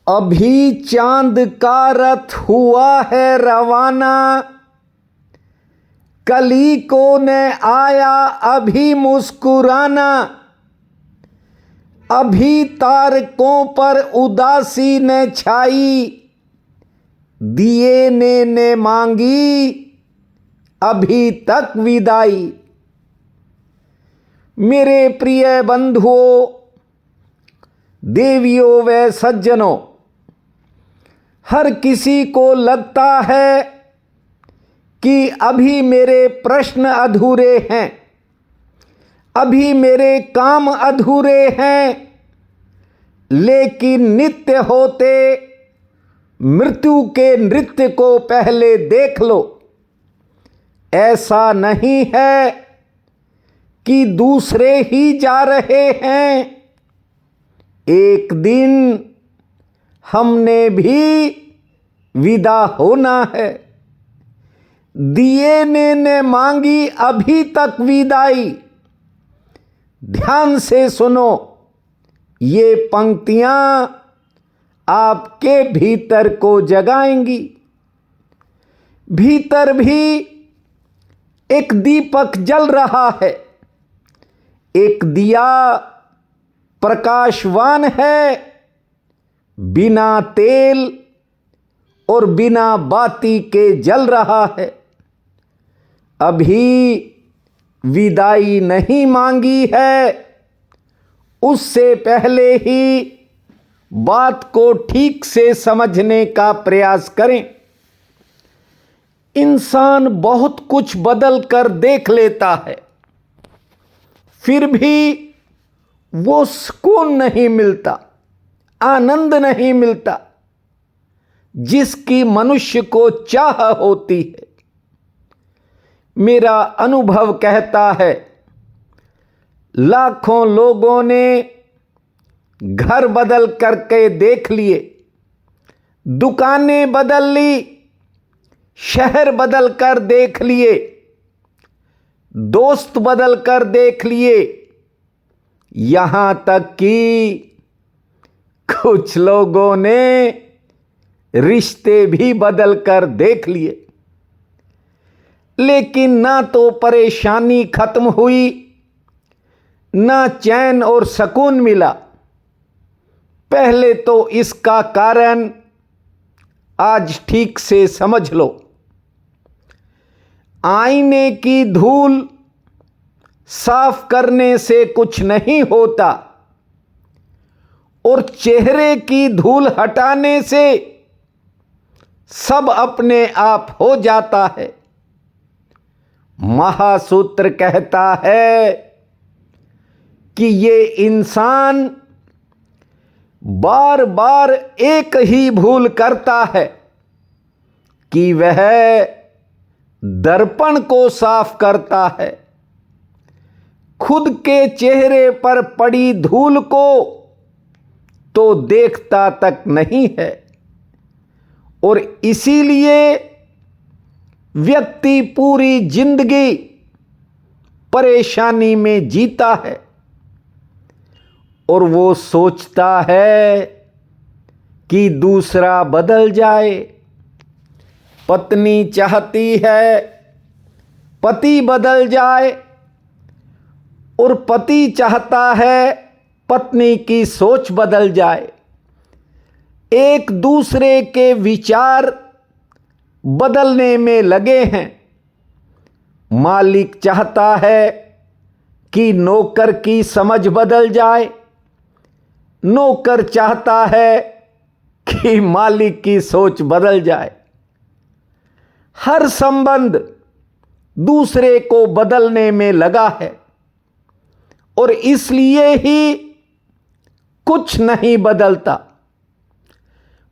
अभी चांद का रथ हुआ है रवाना, कली को ने आया अभी मुस्कुराना। अभी तारकों पर उदासी ने छाई, दिए ने मांगी अभी तक विदाई। मेरे प्रिय बंधुओं, देवियों व सज्जनों, हर किसी को लगता है कि अभी मेरे प्रश्न अधूरे हैं, अभी मेरे काम अधूरे हैं। लेकिन नित्य होते मृत्यु के नृत्य को पहले देख लो। ऐसा नहीं है कि दूसरे ही जा रहे हैं, एक दिन हमने भी विदा होना है। दिए ने मांगी अभी तक विदाई। ध्यान से सुनो, ये पंक्तियां आपके भीतर को जगाएंगी। भीतर भी एक दीपक जल रहा है, एक दिया प्रकाशवान है, बिना तेल और बिना बाती के जल रहा है। अभी विदाई नहीं मांगी है, उससे पहले ही बात को ठीक से समझने का प्रयास करें। इंसान बहुत कुछ बदल कर देख लेता है, फिर भी वो सुकून नहीं मिलता, आनंद नहीं मिलता जिसकी मनुष्य को चाह होती है। मेरा अनुभव कहता है, लाखों लोगों ने घर बदल करके देख लिए, दुकानें बदल ली, शहर बदल कर देख लिए, दोस्त बदल कर देख लिए, यहां तक कि कुछ लोगों ने रिश्ते भी बदल कर देख लिए। लेकिन ना तो परेशानी खत्म हुई, ना चैन और सुकून मिला। पहले तो इसका कारण आज ठीक से समझ लो। आईने की धूल साफ करने से कुछ नहीं होता, और चेहरे की धूल हटाने से सब अपने आप हो जाता है। महासूत्र कहता है कि ये इंसान बार बार एक ही भूल करता है कि वह दर्पण को साफ करता है। खुद के चेहरे पर पड़ी धूल को तो देखता तक नहीं है, और इसीलिए व्यक्ति पूरी जिंदगी परेशानी में जीता है, और वो सोचता है कि दूसरा बदल जाए। पत्नी चाहती है पति बदल जाए, और पति चाहता है पत्नी की सोच बदल जाए। एक दूसरे के विचार बदलने में लगे हैं। मालिक चाहता है कि नौकर की समझ बदल जाए, नौकर चाहता है कि मालिक की सोच बदल जाए। हर संबंध दूसरे को बदलने में लगा है, और इसलिए ही कुछ नहीं बदलता।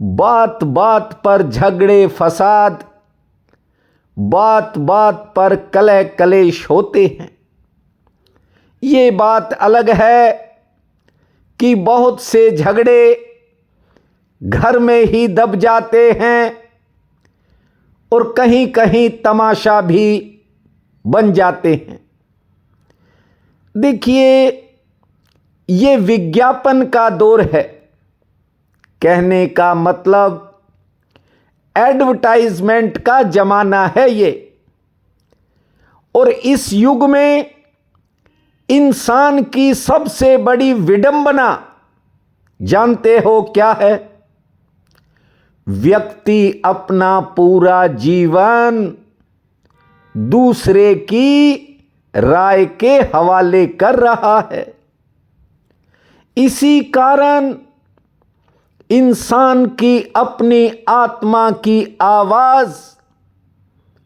बात बात पर झगड़े फसाद, बात बात पर कलह कलेश होते हैं। ये बात अलग है कि बहुत से झगड़े घर में ही दब जाते हैं, और कहीं कहीं तमाशा भी बन जाते हैं। देखिए, ये विज्ञापन का दौर है। कहने का मतलब एडवर्टाइजमेंट का जमाना है ये। और इस युग में इंसान की सबसे बड़ी विडंबना जानते हो क्या है? व्यक्ति अपना पूरा जीवन दूसरे की राय के हवाले कर रहा है। इसी कारण इंसान की अपनी आत्मा की आवाज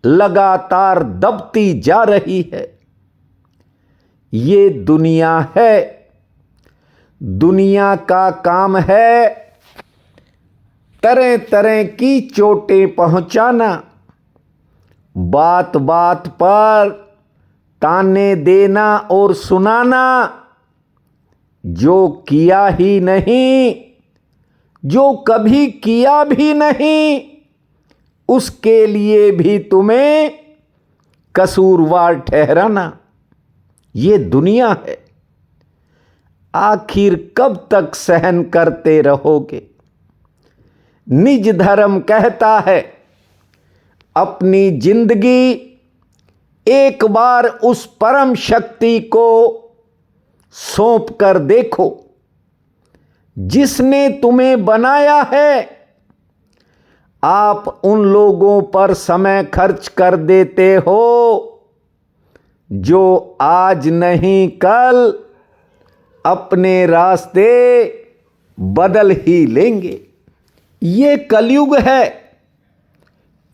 लगातार दबती जा रही है। ये दुनिया है। दुनिया का काम है तरह तरह की चोटें पहुंचाना, बात बात पर ताने देना और सुनाना। जो किया ही नहीं, जो कभी किया भी नहीं, उसके लिए भी तुम्हें कसूरवार ठहराना। ये दुनिया है। आखिर कब तक सहन करते रहोगे? निज धर्म कहता है अपनी जिंदगी एक बार उस परम शक्ति को सौंप कर देखो जिसने तुम्हें बनाया है। आप उन लोगों पर समय खर्च कर देते हो जो आज नहीं कल अपने रास्ते बदल ही लेंगे। ये कलयुग है।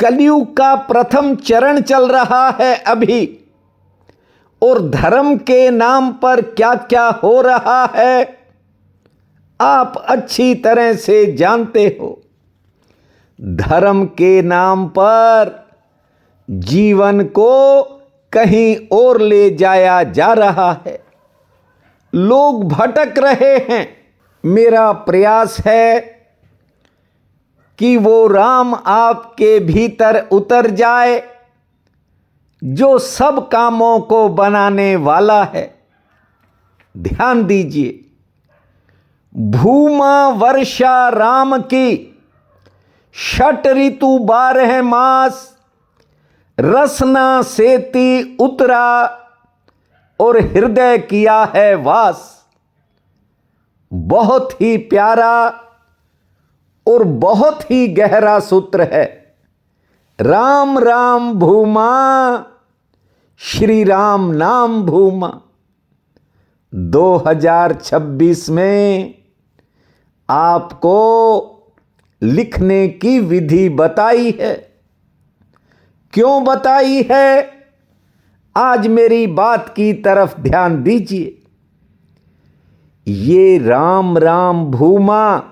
कलयुग का प्रथम चरण चल रहा है अभी। और धर्म के नाम पर क्या क्या हो रहा है आप अच्छी तरह से जानते हो। धर्म के नाम पर जीवन को कहीं और ले जाया जा रहा है। लोग भटक रहे हैं। मेरा प्रयास है कि वो राम आपके भीतर उतर जाए जो सब कामों को बनाने वाला है। ध्यान दीजिए, भूमा वर्षा राम की, षट ऋतु 12 मास, रसना सेती उतरा और हृदय किया है वास। बहुत ही प्यारा और बहुत ही गहरा सूत्र है। राम राम भूमा, श्री राम नाम भूमा। 2026 में आपको लिखने की विधि बताई है। क्यों बताई है? आज मेरी बात की तरफ ध्यान दीजिए। ये राम राम भूमा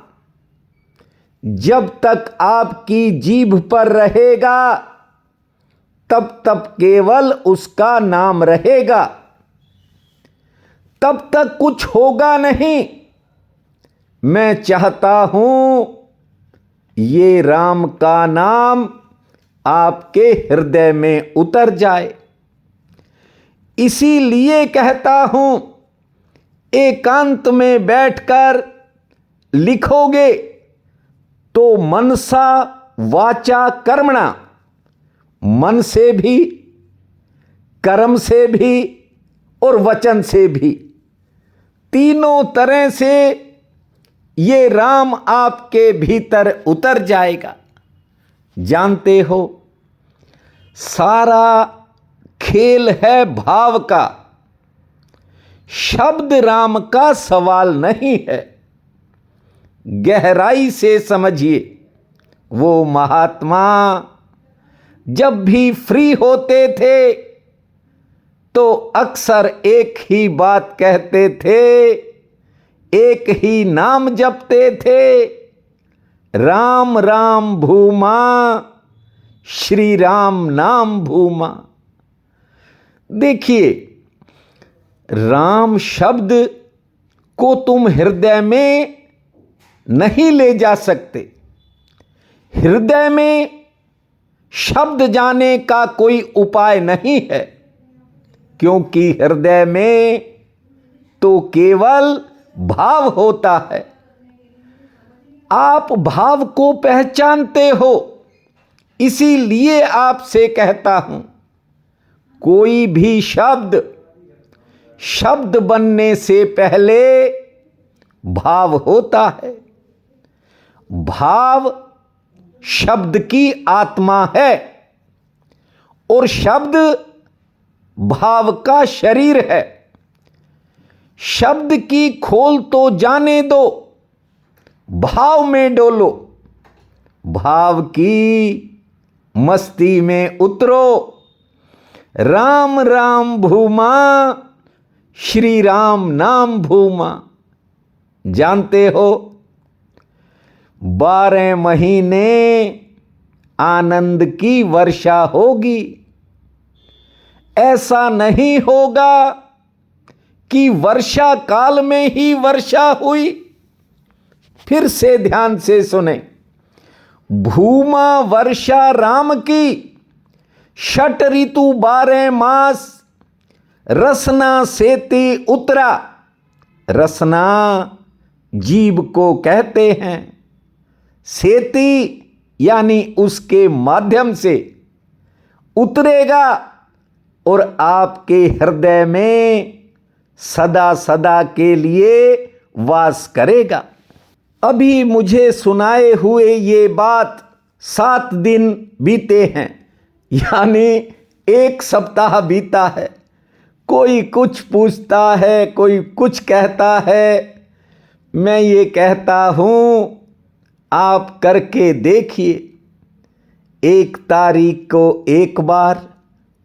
जब तक आपकी जीभ पर रहेगा तब तक केवल उसका नाम रहेगा, तब तक कुछ होगा नहीं। मैं चाहता हूं ये राम का नाम आपके हृदय में उतर जाए। इसीलिए कहता हूं एकांत में बैठकर लिखोगे तो मनसा वाचा कर्मणा, मन से भी, कर्म से भी और वचन से भी, तीनों तरह से ये राम आपके भीतर उतर जाएगा। जानते हो, सारा खेल है भाव का। शब्द राम का सवाल नहीं है। गहराई से समझिए। वो महात्मा जब भी फ्री होते थे तो अक्सर एक ही बात कहते थे, एक ही नाम जपते थे, राम राम भूमा, श्री राम नाम भूमा। देखिए, राम शब्द को तुम हृदय में नहीं ले जा सकते। हृदय में शब्द जाने का कोई उपाय नहीं है, क्योंकि हृदय में तो केवल भाव होता है। आप भाव को पहचानते हो, इसीलिए आपसे कहता हूं, कोई भी शब्द बनने से पहले भाव होता है। भाव शब्द की आत्मा है और शब्द भाव का शरीर है। शब्द की खोल तो जाने दो, भाव में डोलो, भाव की मस्ती में उतरो। राम राम भूमा, श्री राम नाम भूमा। जानते हो, 12 महीने आनंद की वर्षा होगी। ऐसा नहीं होगा कि वर्षा काल में ही वर्षा हुई। फिर से ध्यान से सुने, भूमा वर्षा राम की, षट ऋतु 12 मास, रसना सेती उतरा। रसना जीव को कहते हैं, सेती यानी उसके माध्यम से उतरेगा और आपके हृदय में सदा सदा के लिए वास करेगा। अभी मुझे सुनाए हुए ये बात 7 दिन बीते हैं, यानी 1 सप्ताह बीता है। कोई कुछ पूछता है, कोई कुछ कहता है। मैं ये कहता हूं, आप करके देखिए। 1 तारीख को 1 बार,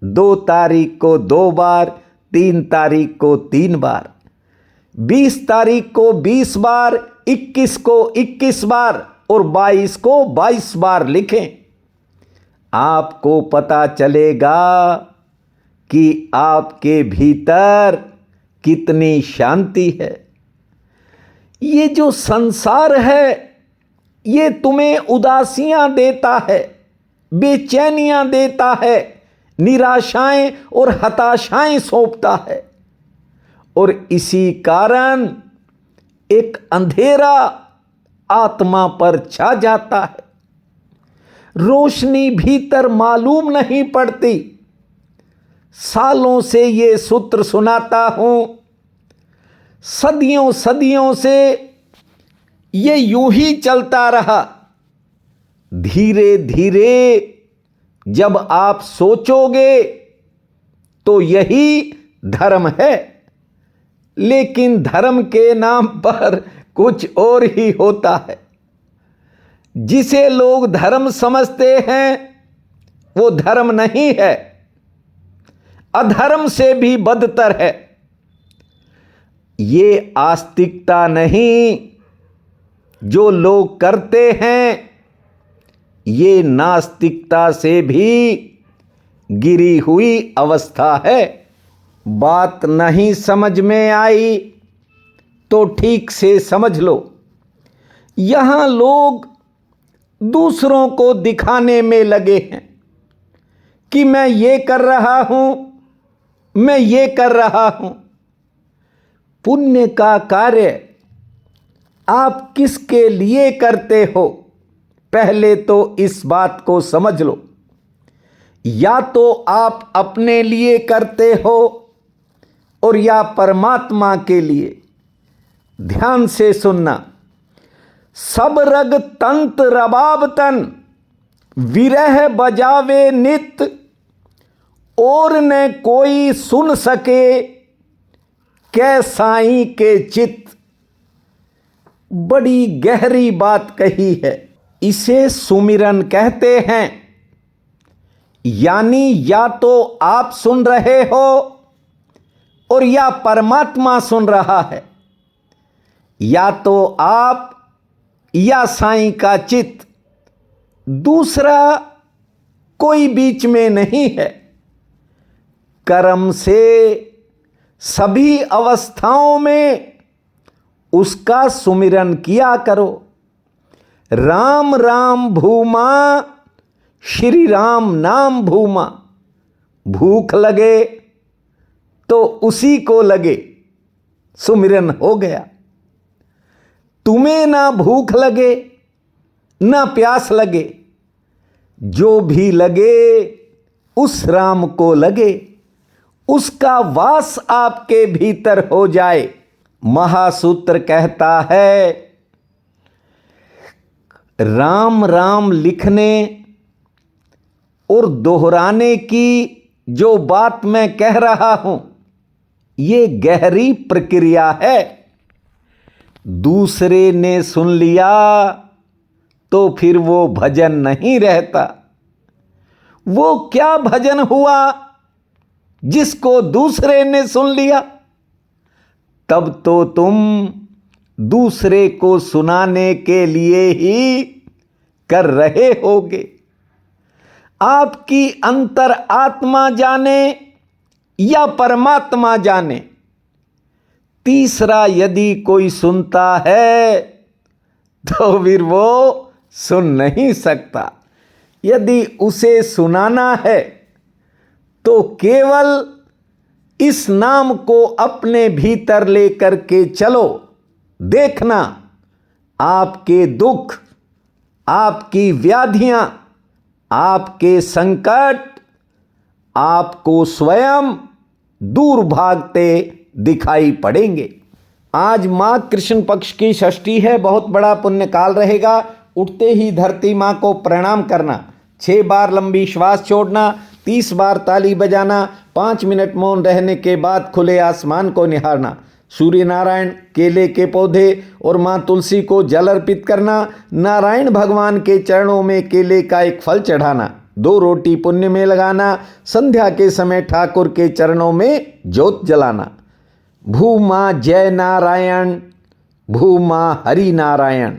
2 तारीख को 2 बार, 3 तारीख को 3 बार, 20 तारीख को 20 बार, 21 को 21 बार और 22 को 22 बार लिखें। आपको पता चलेगा कि आपके भीतर कितनी शांति है। ये जो संसार है, ये तुम्हें उदासियां देता है, बेचैनियां देता है, निराशाएं और हताशाएं सौंपता है और इसी कारण एक अंधेरा आत्मा पर छा जाता है। रोशनी भीतर मालूम नहीं पड़ती। सालों से ये सूत्र सुनाता हूं, सदियों सदियों से ये यूं ही चलता रहा। धीरे धीरे जब आप सोचोगे तो यही धर्म है, लेकिन धर्म के नाम पर कुछ और ही होता है। जिसे लोग धर्म समझते हैं वो धर्म नहीं है, अधर्म से भी बदतर है। ये आस्तिकता नहीं जो लोग करते हैं, ये नास्तिकता से भी गिरी हुई अवस्था है। बात नहीं समझ में आई तो ठीक से समझ लो। यहां लोग दूसरों को दिखाने में लगे हैं कि मैं ये कर रहा हूं, मैं ये कर रहा हूं। पुण्य का कार्य आप किसके लिए करते हो, पहले तो इस बात को समझ लो। या तो आप अपने लिए करते हो और या परमात्मा के लिए। ध्यान से सुनना, सब रग तंत रबाब तन, विरह बजावे नित, और न कोई सुन सके कै साईं के चित। बड़ी गहरी बात कही है। इसे सुमिरन कहते हैं। यानी या तो आप सुन रहे हो और या परमात्मा सुन रहा है, या तो आप या साईं का चित, दूसरा कोई बीच में नहीं है। कर्म से सभी अवस्थाओं में उसका सुमिरन किया करो। राम राम भूमा, श्री राम नाम भूमा। भूख लगे तो उसी को लगे, सुमिरन हो गया। तुम्हें ना भूख लगे ना प्यास लगे, जो भी लगे उस राम को लगे, उसका वास आपके भीतर हो जाए। महासूत्र कहता है, राम राम लिखने और दोहराने की जो बात मैं कह रहा हूं, ये गहरी प्रक्रिया है। दूसरे ने सुन लिया तो फिर वो भजन नहीं रहता। वो क्या भजन हुआ जिसको दूसरे ने सुन लिया? तब तो तुम दूसरे को सुनाने के लिए ही कर रहे होगे। आपकी अंतर आत्मा जाने या परमात्मा जाने, तीसरा यदि कोई सुनता है तो फिर वो सुन नहीं सकता। यदि उसे सुनाना है तो केवल इस नाम को अपने भीतर लेकर के चलो। देखना, आपके दुख, आपकी व्याधियां, आपके संकट आपको स्वयं दूर भागते दिखाई पड़ेंगे। आज माघ कृष्ण पक्ष की षष्ठी है, बहुत बड़ा पुण्य काल रहेगा। उठते ही धरती माँ को प्रणाम करना, 6 बार लंबी श्वास छोड़ना, 30 बार ताली बजाना, 5 मिनट मौन रहने के बाद खुले आसमान को निहारना, सूर्य नारायण, केले के पौधे और माँ तुलसी को जल अर्पित करना, नारायण भगवान के चरणों में केले का एक फल चढ़ाना, 2 रोटी पुण्य में लगाना, संध्या के समय ठाकुर के चरणों में ज्योत जलाना। भूमा जय नारायण, भूमा हरि नारायण,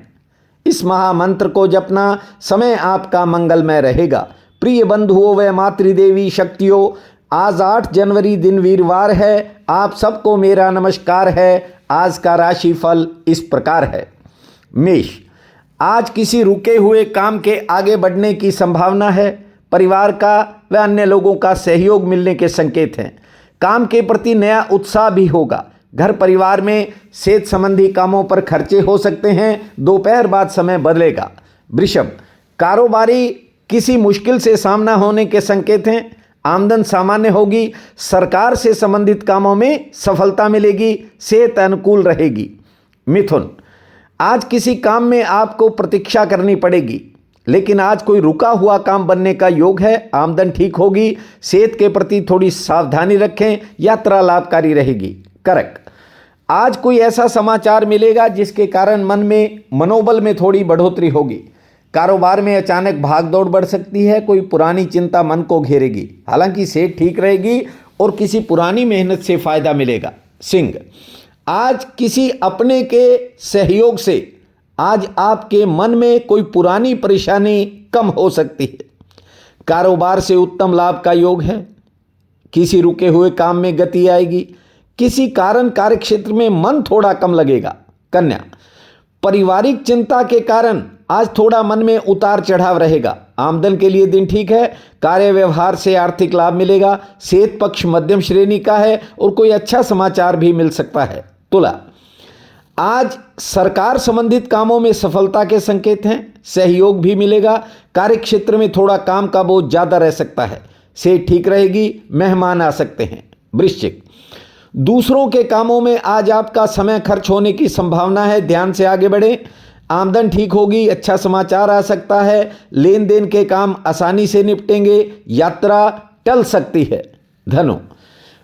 इस महामंत्र को जपना, समय आपका मंगलमय रहेगा। प्रिय बंधुओं व मातृदेवी शक्तियों, आज 8 जनवरी दिन वीरवार है। आप सबको मेरा नमस्कार है। आज का राशिफल इस प्रकार है। मेष, आज किसी रुके हुए काम के आगे बढ़ने की संभावना है। परिवार का व अन्य लोगों का सहयोग मिलने के संकेत हैं। काम के प्रति नया उत्साह भी होगा। घर परिवार में सेहत संबंधी कामों पर खर्चे हो सकते हैं। दोपहर बाद समय बदलेगा। वृषभ, कारोबारी किसी मुश्किल से सामना होने के संकेत हैं। आमदन सामान्य होगी। सरकार से संबंधित कामों में सफलता मिलेगी। सेहत अनुकूल रहेगी। मिथुन, आज किसी काम में आपको प्रतीक्षा करनी पड़ेगी, लेकिन आज कोई रुका हुआ काम बनने का योग है। आमदन ठीक होगी। सेहत के प्रति थोड़ी सावधानी रखें। यात्रा लाभकारी रहेगी। कर्क, आज कोई ऐसा समाचार मिलेगा जिसके कारण मन में मनोबल में थोड़ी बढ़ोतरी होगी। कारोबार में अचानक भागदौड़ बढ़ सकती है। कोई पुरानी चिंता मन को घेरेगी। हालांकि सेहत ठीक रहेगी और किसी पुरानी मेहनत से फायदा मिलेगा। सिंह, आज किसी अपने के सहयोग से आज आपके मन में कोई पुरानी परेशानी कम हो सकती है। कारोबार से उत्तम लाभ का योग है। किसी रुके हुए काम में गति आएगी। किसी कारण कार्यक्षेत्र में मन थोड़ा कम लगेगा। कन्या, पारिवारिक चिंता के कारण आज थोड़ा मन में उतार चढ़ाव रहेगा। आमदन के लिए दिन ठीक है। कार्य व्यवहार से आर्थिक लाभ मिलेगा। सेहत पक्ष मध्यम श्रेणी का है और कोई अच्छा समाचार भी मिल सकता है। तुला, आज सरकार संबंधित कामों में सफलता के संकेत हैं। सहयोग भी मिलेगा। कार्यक्षेत्र में थोड़ा काम का बोझ ज्यादा रह सकता है। सेहत ठीक रहेगी। मेहमान आ सकते हैं। वृश्चिक, दूसरों के कामों में आज आपका समय खर्च होने की संभावना है। ध्यान से आगे बढ़ें। आमदन ठीक होगी। अच्छा समाचार आ सकता है। लेन देन के काम आसानी से निपटेंगे। यात्रा टल सकती है। धनु,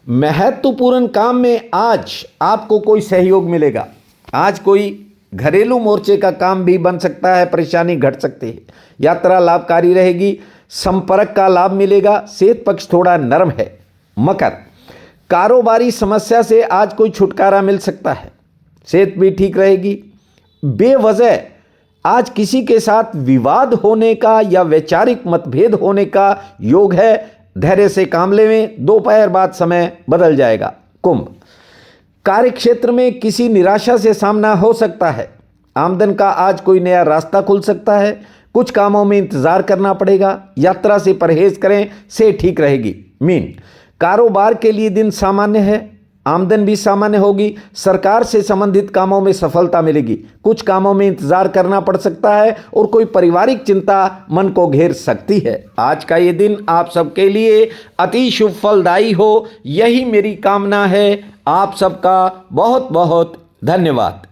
महत्वपूर्ण काम में आज आपको कोई सहयोग मिलेगा। आज कोई घरेलू मोर्चे का काम भी बन सकता है। परेशानी घट सकती है। यात्रा लाभकारी रहेगी। संपर्क का लाभ मिलेगा। सेहत पक्ष थोड़ा नरम है। मकर, कारोबारी समस्या से आज कोई छुटकारा मिल सकता है। सेहत भी ठीक रहेगी। बेवजह आज किसी के साथ विवाद होने का या वैचारिक मतभेद होने का योग है। धैर्य से काम लें। दोपहर बाद समय बदल जाएगा। कुंभ, कार्यक्षेत्र में किसी निराशा से सामना हो सकता है। आमदन का आज कोई नया रास्ता खुल सकता है। कुछ कामों में इंतजार करना पड़ेगा। यात्रा से परहेज करें। से ठीक रहेगी। मीन, कारोबार के लिए दिन सामान्य है। आमदन भी सामान्य होगी, सरकार से संबंधित कामों में सफलता मिलेगी, कुछ कामों में इंतजार करना पड़ सकता है और कोई पारिवारिक चिंता मन को घेर सकती है। आज का ये दिन आप सबके लिए अति शुभ फलदायी हो, यही मेरी कामना है। आप सबका बहुत बहुत धन्यवाद।